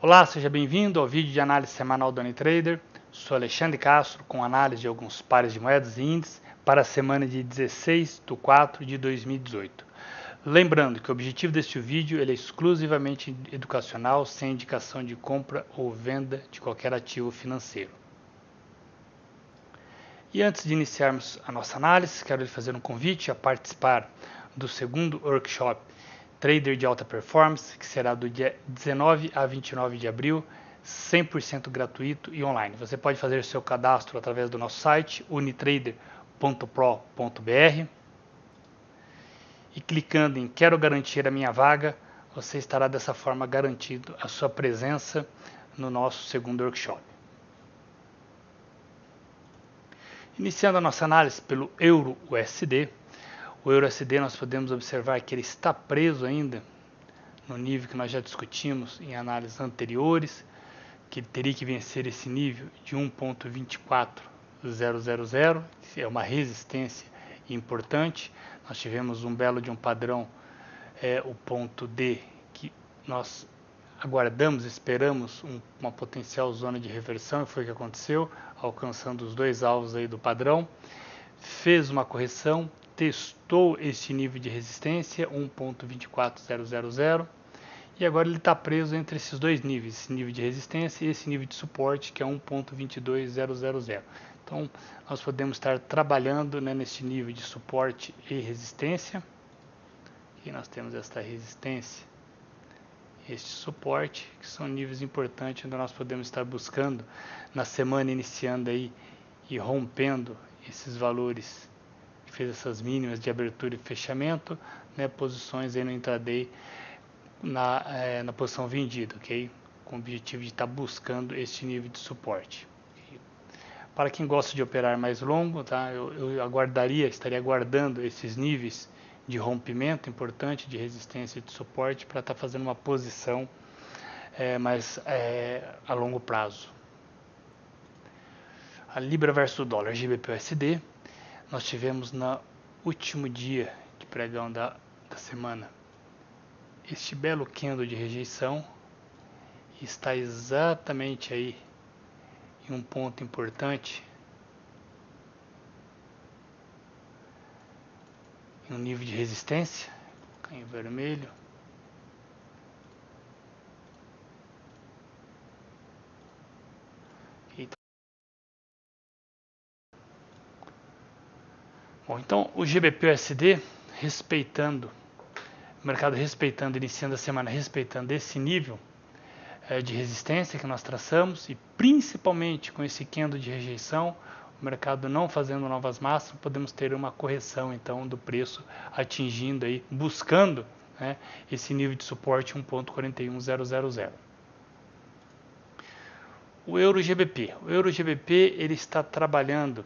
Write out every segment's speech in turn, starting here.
Olá, seja bem-vindo ao vídeo de análise semanal do AnyTrader. Sou Alexandre Castro com análise de alguns pares de moedas e índices para a semana de 16/4 de 2018. Lembrando que o objetivo deste vídeo é exclusivamente educacional, sem indicação de compra ou venda de qualquer ativo financeiro. E antes de iniciarmos a nossa análise, quero lhe fazer um convite a participar do segundo workshop Trader de Alta Performance, que será do dia 19 a 29 de abril, 100% gratuito e online. Você pode fazer seu cadastro através do nosso site unitrader.pro.br e clicando em Quero garantir a minha vaga, você estará dessa forma garantido a sua presença no nosso segundo workshop. Iniciando a nossa análise pelo Euro-USD, o Euro-USD nós podemos observar que ele está preso ainda no nível que nós já discutimos em análises anteriores, que ele teria que vencer esse nível de 1.24000, que é uma resistência importante. Nós tivemos um belo de um padrão, o ponto D, que nós aguardamos, esperamos uma potencial zona de reversão, e foi o que aconteceu, alcançando os dois alvos aí do padrão, fez uma correção, testou esse nível de resistência, 1.24000, e agora ele está preso entre esses dois níveis, esse nível de resistência e esse nível de suporte, que é 1.22000. Então, nós podemos estar trabalhando, né, nesse nível de suporte e resistência. Aqui nós temos esta resistência, este suporte, que são níveis importantes onde nós podemos estar buscando na semana iniciando aí e rompendo esses valores que fez essas mínimas de abertura e fechamento, né, posições aí no intraday na posição vendida, ok? Com o objetivo de estar buscando este nível de suporte. Okay? Para quem gosta de operar mais longo, tá? Eu estaria aguardando esses níveis de rompimento importante, de resistência e de suporte, para estar fazendo uma posição mais a longo prazo. A Libra versus o dólar GBP/USD, nós tivemos no último dia de pregão da semana este belo candle de rejeição, está exatamente aí em um ponto importante, em um nível de resistência, em vermelho. Bom, então o GBP/USD respeitando, o mercado respeitando, iniciando a semana respeitando esse nível de resistência que nós traçamos, e principalmente com esse candle de rejeição, o mercado não fazendo novas máximas, podemos ter uma correção então do preço atingindo aí, buscando, né, esse nível de suporte 1.41000. O Euro-GBP. O Euro-GBP ele está trabalhando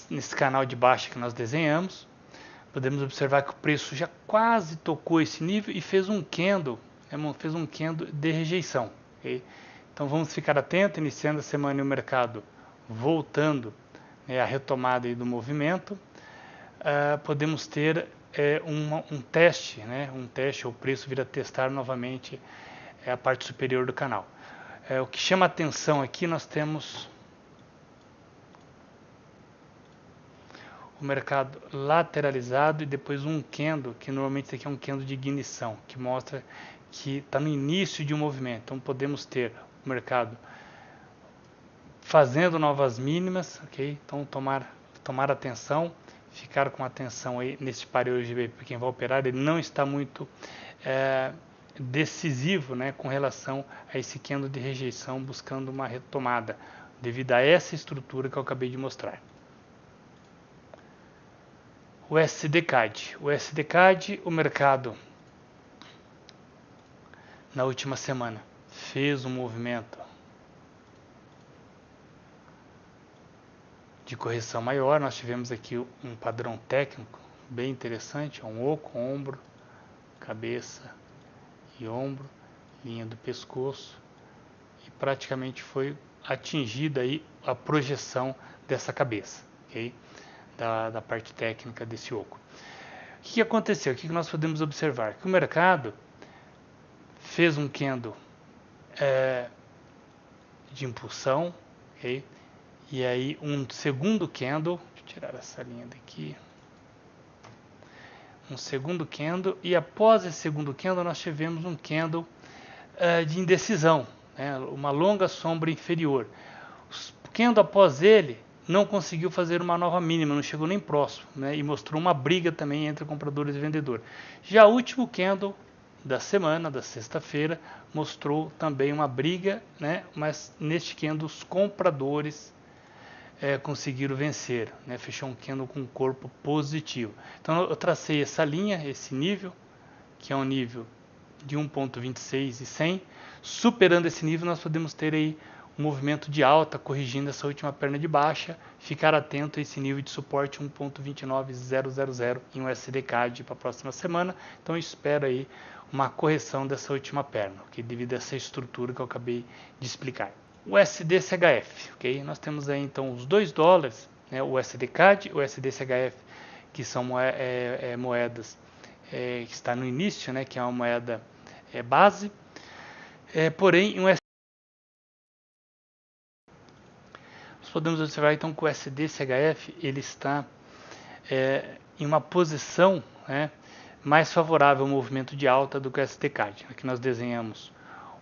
nesse canal de baixa que nós desenhamos. Podemos observar que o preço já quase tocou esse nível e fez um candle de rejeição. Okay? Então vamos ficar atentos, iniciando a semana e o mercado voltando, a retomada aí do movimento. Podemos ter um teste, o preço vir a testar novamente a parte superior do canal. O que chama atenção aqui, nós temos o mercado lateralizado e depois um candle, que normalmente isso aqui é um candle de ignição, que mostra que está no início de um movimento. Então podemos ter o mercado fazendo novas mínimas, ok? Então tomar atenção, ficar com atenção aí nesse pare GBP, para quem vai operar, ele não está muito decisivo, né, com relação a esse candle de rejeição, buscando uma retomada, devido a essa estrutura que eu acabei de mostrar. O USD-CAD. O USD-CAD, o mercado na última semana fez um movimento de correção maior. Nós tivemos aqui um padrão técnico bem interessante, um oco, ombro, cabeça e ombro, linha do pescoço, e praticamente foi atingida aí a projeção dessa cabeça, ok? Da parte técnica desse oco. O que aconteceu? O que nós podemos observar? Que o mercado fez um candle de impulsão, ok? E aí um segundo candle, deixa eu tirar essa linha daqui, um segundo candle, e após esse segundo candle nós tivemos um candle de indecisão, né? Uma longa sombra inferior. O candle após ele não conseguiu fazer uma nova mínima, não chegou nem próximo, né? E mostrou uma briga também entre compradores e vendedores. Já o último candle da semana, da sexta-feira, mostrou também uma briga, né? Mas neste candle os compradores conseguiram vencer, né? Fechou um candle com um corpo positivo. Então eu tracei essa linha, esse nível, que é um nível de 1.26 e 100. Superando esse nível nós podemos ter aí um movimento de alta corrigindo essa última perna de baixa. Ficar atento a esse nível de suporte 1.29000 em USD CAD para a próxima semana. Então eu espero aí uma correção dessa última perna, okay? Devido a essa estrutura que eu acabei de explicar. O USD-CHF, ok? Nós temos aí então os $2, né? O USD CAD, o USD-CHF, que são moedas que está no início, né? Que é uma moeda base. Porém, nós podemos observar então que o USD-CHF ele está em uma posição, né, mais favorável ao movimento de alta do que o USD-CAD. Aqui nós desenhamos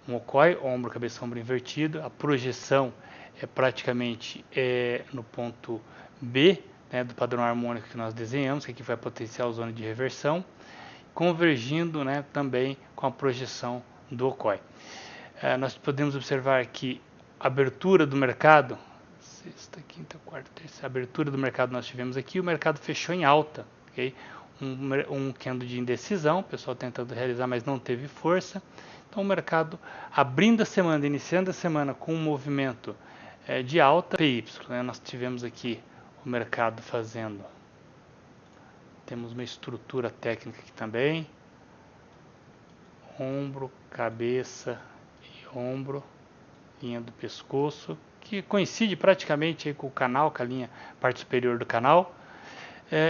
um OCOI, ombro, cabeça, ombro invertido. A projeção é praticamente no ponto B, né, do padrão harmônico que nós desenhamos, que aqui foi a potencial zona de reversão, convergindo, né, também com a projeção do OCOI. Nós podemos observar que a abertura do mercado, sexta, quinta, quarta, terça, a abertura do mercado nós tivemos aqui, o mercado fechou em alta, ok? Um candle de indecisão, o pessoal tentando realizar, mas não teve força. Então o mercado abrindo a semana, iniciando a semana com um movimento de alta, PY, né? Nós tivemos aqui o mercado fazendo, temos uma estrutura técnica aqui também, ombro, cabeça e ombro, linha do pescoço, que coincide praticamente aí com o canal, com a linha parte superior do canal.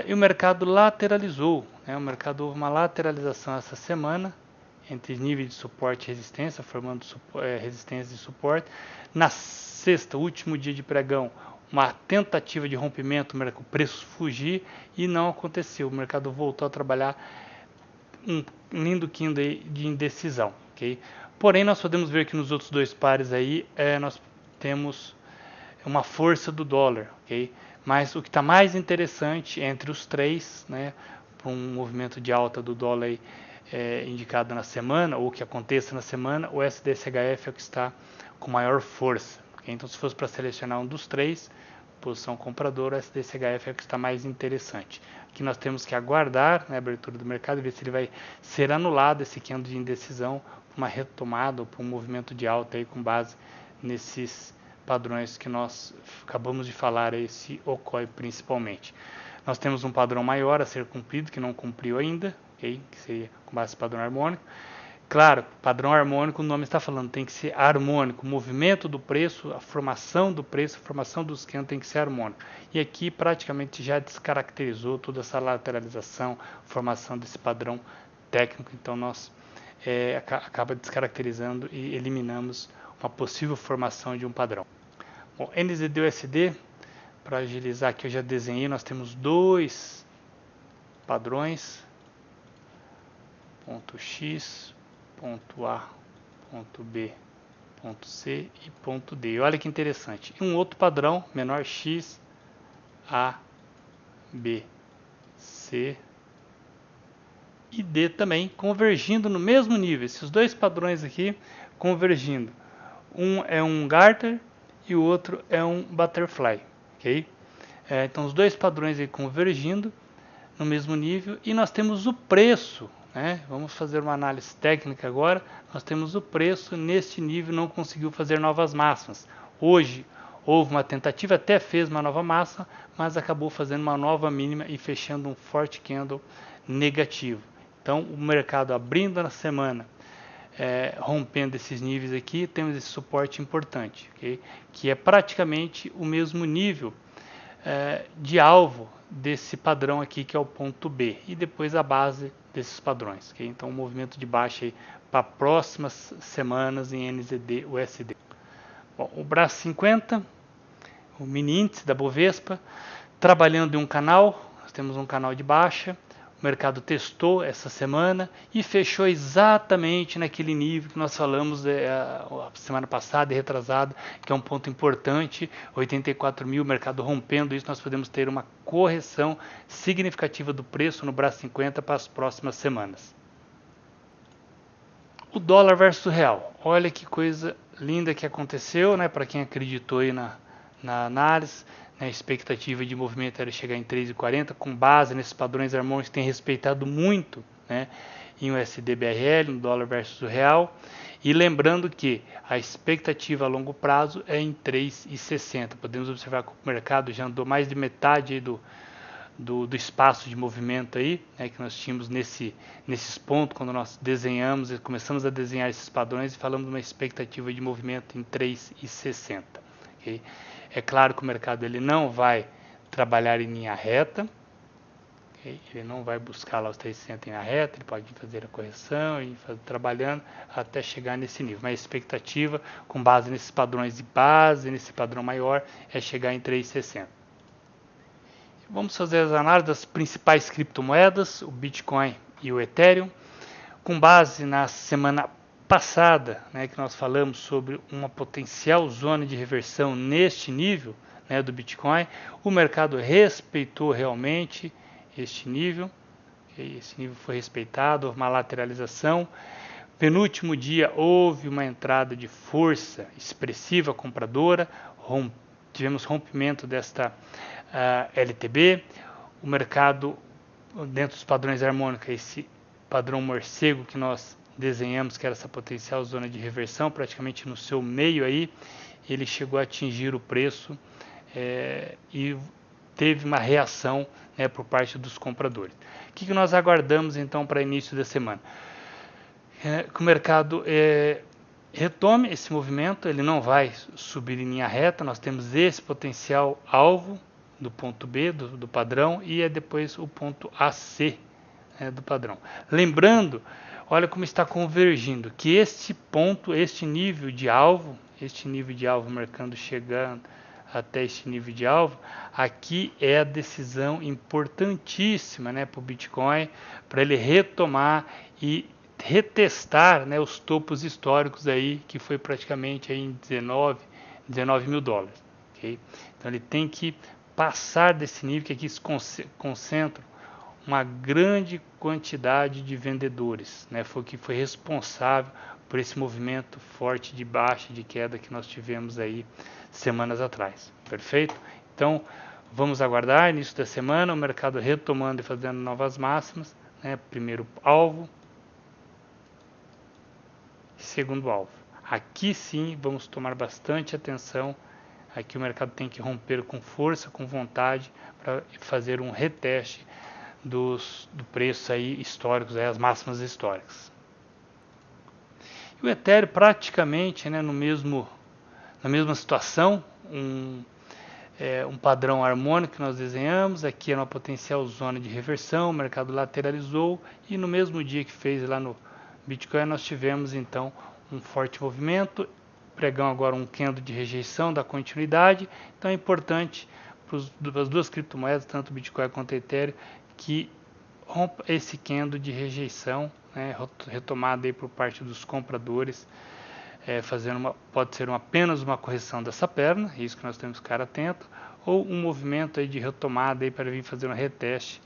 E o mercado lateralizou, né? O mercado houve uma lateralização essa semana entre nível de suporte e resistência, formando resistência e suporte. Na sexta, último dia de pregão, uma tentativa de rompimento, o preço fugir, e não aconteceu. O mercado voltou a trabalhar um lindo candle de indecisão, ok? Porém, nós podemos ver que nos outros dois pares aí, nós temos uma força do dólar, ok? Mas o que está mais interessante entre os três, né, para um movimento de alta do dólar aí, indicado na semana, ou que aconteça na semana, o USD-CHF é o que está com maior força, okay? Então, se fosse para selecionar um dos três, posição compradora, o USD-CHF é o que está mais interessante. Aqui nós temos que aguardar, né, a abertura do mercado e ver se ele vai ser anulado, esse candle de indecisão, uma retomada ou para um movimento de alta aí com base nesses padrões que nós acabamos de falar, esse OCOI principalmente. Nós temos um padrão maior a ser cumprido, que não cumpriu ainda, okay? Que seria com base no padrão harmônico. Claro, padrão harmônico, o nome está falando, tem que ser harmônico. O movimento do preço, a formação do preço, a formação dos candles tem que ser harmônico. E aqui praticamente já descaracterizou toda essa lateralização, formação desse padrão técnico. Então nós acaba descaracterizando e eliminamos uma possível formação de um padrão. Bom, NZD-USD, para agilizar aqui eu já desenhei, nós temos dois padrões, ponto X, ponto A, ponto B, ponto C e ponto D. E olha que interessante, um outro padrão menor, X, A, B, C e D também, convergindo no mesmo nível, esses dois padrões aqui convergindo. Um é um garter e o outro é um butterfly, ok? Então os dois padrões aí convergindo no mesmo nível, e nós temos o preço, né? Vamos fazer uma análise técnica agora. Nós temos o preço neste nível, não conseguiu fazer novas máximas. Hoje houve uma tentativa, até fez uma nova máxima, mas acabou fazendo uma nova mínima e fechando um forte candle negativo. Então o mercado abrindo na semana, rompendo esses níveis aqui, temos esse suporte importante, okay? Que é praticamente o mesmo nível de alvo desse padrão aqui, que é o ponto B, e depois a base desses padrões, okay? Então o movimento de baixa aí para próximas semanas em NZD USD. Bom, o Brás 50, o mini índice da Bovespa, trabalhando em um canal, nós temos um canal de baixa, o mercado testou essa semana e fechou exatamente naquele nível que nós falamos a semana passada e retrasada, que é um ponto importante, 84 mil, o mercado rompendo isso, nós podemos ter uma correção significativa do preço no Brás 50 para as próximas semanas. O dólar versus o real, olha que coisa linda que aconteceu, né, para quem acreditou aí na análise. A expectativa de movimento era chegar em 3,40, com base nesses padrões harmônicos que tem respeitado muito, né, em USD/BRL, no dólar versus o real. E lembrando que a expectativa a longo prazo é em 3,60. Podemos observar que o mercado já andou mais de metade aí do espaço de movimento aí, né, que nós tínhamos nesses pontos, quando nós desenhamos, começamos a desenhar esses padrões e falamos de uma expectativa de movimento em 3,60. Okay? É claro que o mercado ele não vai trabalhar em linha reta, okay? Ele não vai buscar lá os 360 em linha reta, ele pode fazer a correção e trabalhando até chegar nesse nível. Mas a expectativa, com base nesses padrões de base, nesse padrão maior, é chegar em 3,60. Vamos fazer as análises das principais criptomoedas, o Bitcoin e o Ethereum, com base na semana passada, né, que nós falamos sobre uma potencial zona de reversão neste nível, né, do Bitcoin. O mercado respeitou realmente este nível, esse nível foi respeitado, houve uma lateralização. Penúltimo dia houve uma entrada de força expressiva compradora, tivemos rompimento desta LTB, o mercado dentro dos padrões harmônicos, esse padrão morcego que nós desenhamos, que era essa potencial zona de reversão, praticamente no seu meio aí, ele chegou a atingir o preço e teve uma reação, né, por parte dos compradores. O que nós aguardamos então para início da semana? Que o mercado retome esse movimento, ele não vai subir em linha reta, nós temos esse potencial alvo do ponto B, do padrão, e depois o ponto AC, do padrão. Lembrando, olha como está convergindo, que este ponto, este nível de alvo, mercado chegando até este nível de alvo, aqui é a decisão importantíssima, né, para o Bitcoin, para ele retomar e retestar, né, os topos históricos aí, que foi praticamente aí em 19 mil dólares. Okay? Então ele tem que passar desse nível, que aqui se concentra uma grande quantidade de vendedores, né? Foi o que foi responsável por esse movimento forte de baixa, de queda que nós tivemos aí semanas atrás. Perfeito? Então, vamos aguardar início da semana, o mercado retomando e fazendo novas máximas, né? Primeiro alvo, segundo alvo. Aqui sim, vamos tomar bastante atenção. Aqui o mercado tem que romper com força, com vontade, para fazer um reteste do preço aí históricos, aí, as máximas históricas. E o Ethereum praticamente, né, na mesma situação, um padrão harmônico que nós desenhamos, aqui é uma potencial zona de reversão, o mercado lateralizou e no mesmo dia que fez lá no Bitcoin nós tivemos então um forte movimento, pregão agora um candle de rejeição da continuidade, então é importante para as duas criptomoedas, tanto o Bitcoin quanto o Ethereum, que rompa esse candle de rejeição, né, retomada aí por parte dos compradores, pode ser apenas uma correção dessa perna, isso que nós temos que ficar atento, ou um movimento aí de retomada aí para vir fazer um reteste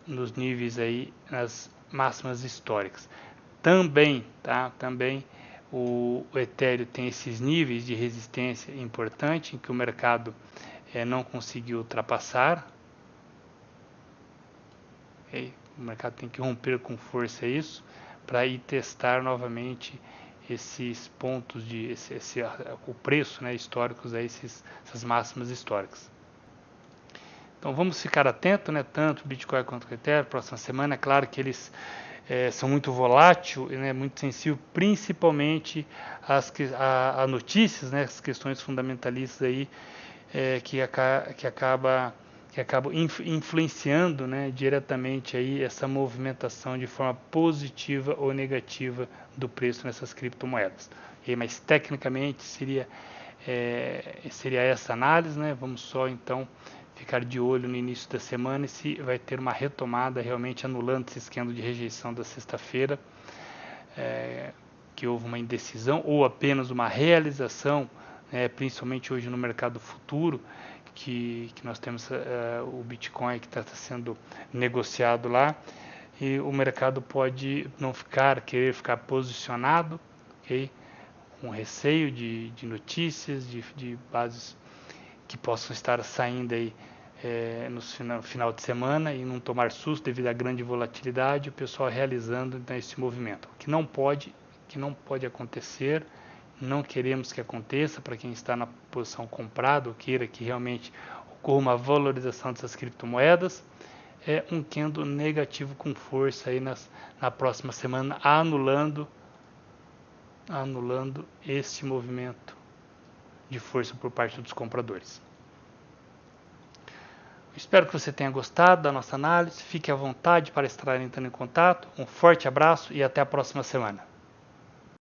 nos níveis aí, nas máximas históricas. Também o Ethereum tem esses níveis de resistência importante, em que o mercado não conseguiu ultrapassar. O mercado tem que romper com força isso, para ir testar novamente esses pontos o preço, né, históricos, essas máximas históricas. Então vamos ficar atento, né, tanto o Bitcoin quanto o Ethereum, próxima semana. É claro que eles são muito voláteis, né, muito sensíveis, principalmente a notícias, né, as questões fundamentalistas aí, que que acabam influenciando, né, diretamente aí essa movimentação de forma positiva ou negativa do preço nessas criptomoedas. Mas tecnicamente seria essa análise, né? Vamos só então ficar de olho no início da semana e se vai ter uma retomada realmente anulando esse esquema de rejeição da sexta-feira, que houve uma indecisão ou apenas uma realização, principalmente hoje no mercado futuro, que nós temos o Bitcoin que está sendo negociado lá, e o mercado pode não querer ficar posicionado, ok? Com receio de notícias, de bases que possam estar saindo aí no final de semana e não tomar susto devido à grande volatilidade, o pessoal realizando então, esse movimento, que não pode acontecer. Não queremos que aconteça para quem está na posição comprada ou queira que realmente ocorra uma valorização dessas criptomoedas. Um candle negativo com força aí na próxima semana, anulando esse movimento de força por parte dos compradores. Espero que você tenha gostado da nossa análise. Fique à vontade para estar entrando em contato. Um forte abraço e até a próxima semana.